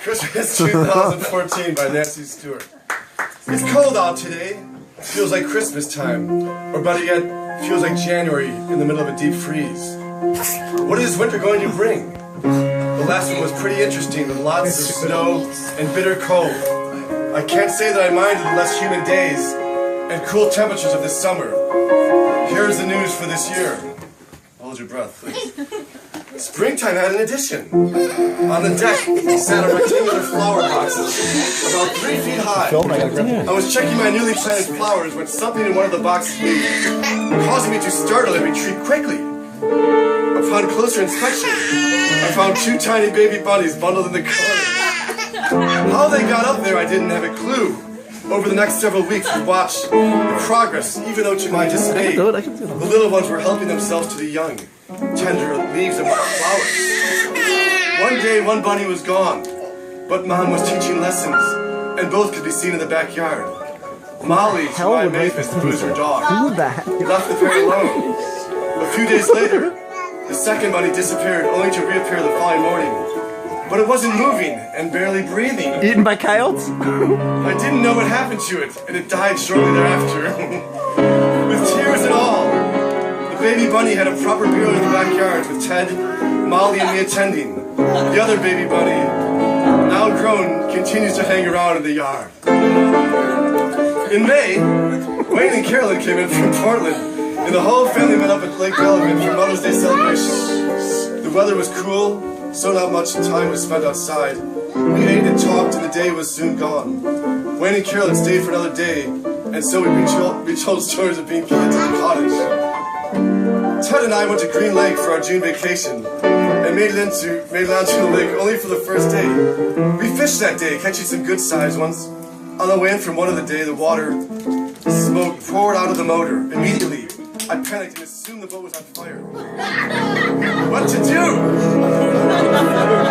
Christmas 2014 by Nancy Stewart. It's cold out today. Feels like Christmas time. Or better yet, feels like January in the middle of a deep freeze. What is winter going to bring? The last one was pretty interesting with lots of snow and bitter cold. I can't say that I minded the less humid days and cool temperatures of this summer. Here's the news for this year. Hold your breath, please. Springtime had an addition. On the deck sat a rectangular flower box about 3 feet high. I was checking my newly planted flowers when something in one of the boxes moved, causing me to startle and retreat quickly. Upon closer inspection, I found 2 tiny baby bunnies bundled in the corner. How they got up there, I didn't have a clue. Over the next several weeks, we watched the progress, even though to my dismay, the little ones were helping themselves to the young, tender leaves of my flowers. One day, one bunny was gone, but Mom was teaching lessons, and both could be seen in the backyard. Molly, to my amazement, who is her dog, left the pair alone. A few days later, the second bunny disappeared, only to reappear the following morning. But it wasn't moving and barely breathing. Eaten by coyotes? I didn't know what happened to it, and it died shortly thereafter. With tears and all, the baby bunny had a proper burial in the backyard with Ted, Molly, and me attending. The other baby bunny, now grown, continues to hang around in the yard. In May, Wayne and Carolyn came in from Portland, and the whole family met up at Lake Bellevue for Mother's Day celebration. The weather was cool, so not much time was spent outside. We ate and talked, and the day was soon gone. Wayne and Carolyn stayed for another day, and so we retold stories of being kids at the cottage. Ted and I went to Green Lake for our June vacation, and made it onto the lake only for the first day. We fished that day, catching some good-sized ones. On the way in from one of the day, the water smoke poured out of the motor. Immediately, I panicked and assumed the boat was on fire. What to do?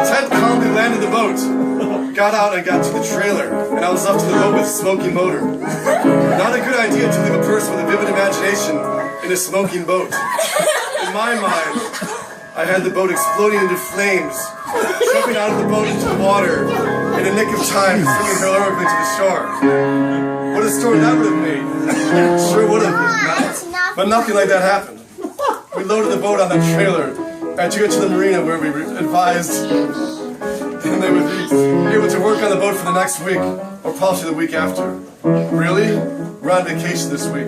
Ted calmly landed the boat, got out and got to the trailer, and I was left to the boat with a smoking motor. Not a good idea to leave a person with a vivid imagination in a smoking boat. In my mind, I had the boat exploding into flames, jumping out of the boat into the water in a nick of time, swimming heroically to the shore. What a story that would have made. Sure would have been. But nothing like that happened. We loaded the boat on that trailer and took it to the marina where we were advised and they would be able to work on the boat for the next week or possibly the week after. Really? We're on vacation this week.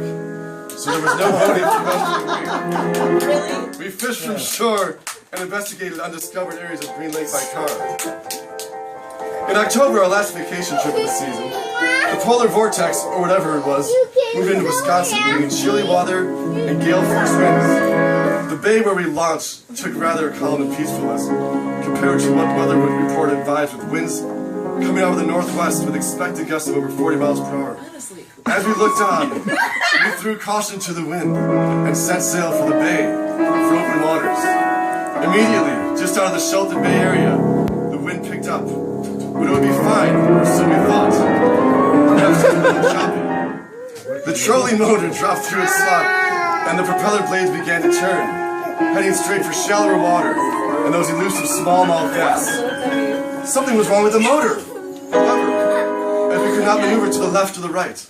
So there was no boating for most of the week. Really? We fished from shore and investigated undiscovered areas of Green Lake by car. In October, our last vacation trip of the season, the polar vortex, or whatever it was, moved into Wisconsin, bringing chilly weather and gale-force winds. The bay where we launched took rather calm and peacefulness, compared to what weather would report advised with winds coming out of the northwest with expected gusts of over 40 miles per hour. As we looked on, we threw caution to the wind and set sail for the bay for open waters. Immediately, just out of the sheltered bay area, the wind picked up. But it would be fine, or so we thought. Perhaps just a little choppy. The trolling motor dropped through its slot, and the propeller blades began to turn, heading straight for shallower water and those elusive smallmouth bass. Something was wrong with the motor, however, as we could not maneuver to the left or the right.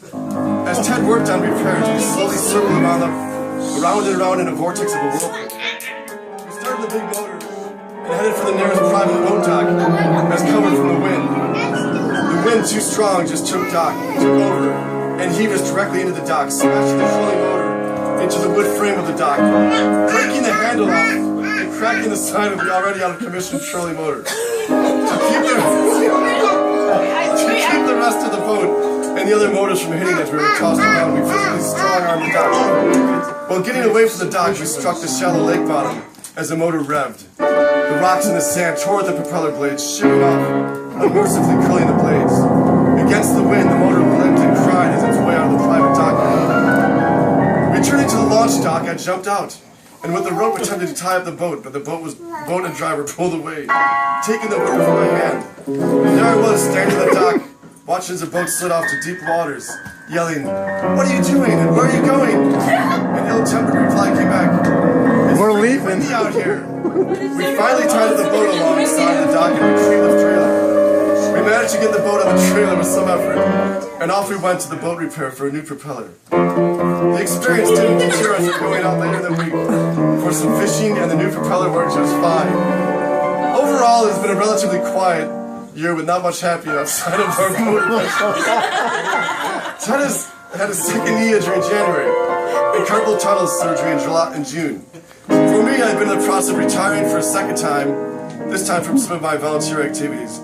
As Ted worked on repairs, we slowly circled around and around in a vortex of a whirlpool. We started the big motor and headed for the nearest private boat dock as covered from the wind. The wind, too strong, just took over, and heaved us directly into the dock, smashing the trolling motor into the wood frame of the dock, breaking the handle off and cracking the side of the already out of commission trolling motor. To keep the rest of the boat and the other motors from hitting as we were tossed around, we physically strong-armed the dock. While getting away from the dock, we struck the shallow lake bottom as the motor revved. The rocks in the sand tore the propeller blades, shooting off, unmercifully curling the blades. Against the wind, the motor limped and cried as its way out of the private dock. Returning to the launch dock, I jumped out, and with the rope attempted to tie up the boat, but the boat and driver pulled away, taking the rope from my hand. And there I was, standing on the dock, watching as the boat slid off to deep waters, yelling, "What are you doing, and where are you going?" An ill-tempered reply came back, "We're leaving. Windy out here." We finally tied the boat alongside the dock and retrieved the trailer. to get the boat on the trailer with some effort, and off we went to the boat repair for a new propeller. The experience didn't deter us from going out later in the week for some fishing, and the new propeller worked just fine. Overall, it's been a relatively quiet year with not much happening outside of our boat repair. Ted has had a second knee injury in January and carpal tunnel surgery in June. For me, I've been in the process of retiring for a second time, this time from some of my volunteer activities.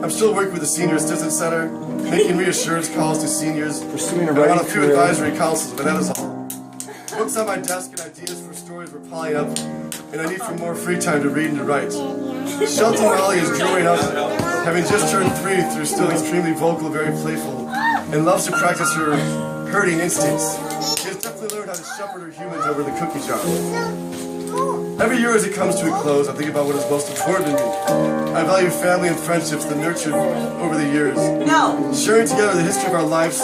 I'm still working with the Senior Assistance Center, making reassurance calls to seniors, and I'm on a few advisory councils, but that is all. Books on my desk and ideas for stories were piling up, and I need for more free time to read and to write. Shelton Molly is growing up, having just turned 3, through still extremely vocal, very playful, and loves to practice her herding instincts. She has definitely learned how to shepherd her humans over the cookie jar. Every year as it comes to a close, I think about what is most important to me. I value family and friendships that nurtured over the years. Sharing together the history of our lives,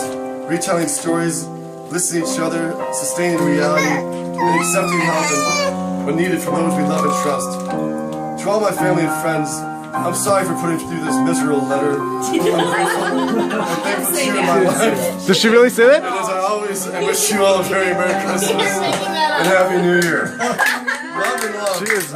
retelling stories, listening to each other, sustaining reality, and accepting help when needed from those we love and trust. To all my family and friends, I'm sorry for putting through this miserable letter. I'm grateful and thankful to you in my life. Does she really say that? And as I always, I wish you all a very Merry Christmas and Happy New Year. Love and love. Cheers.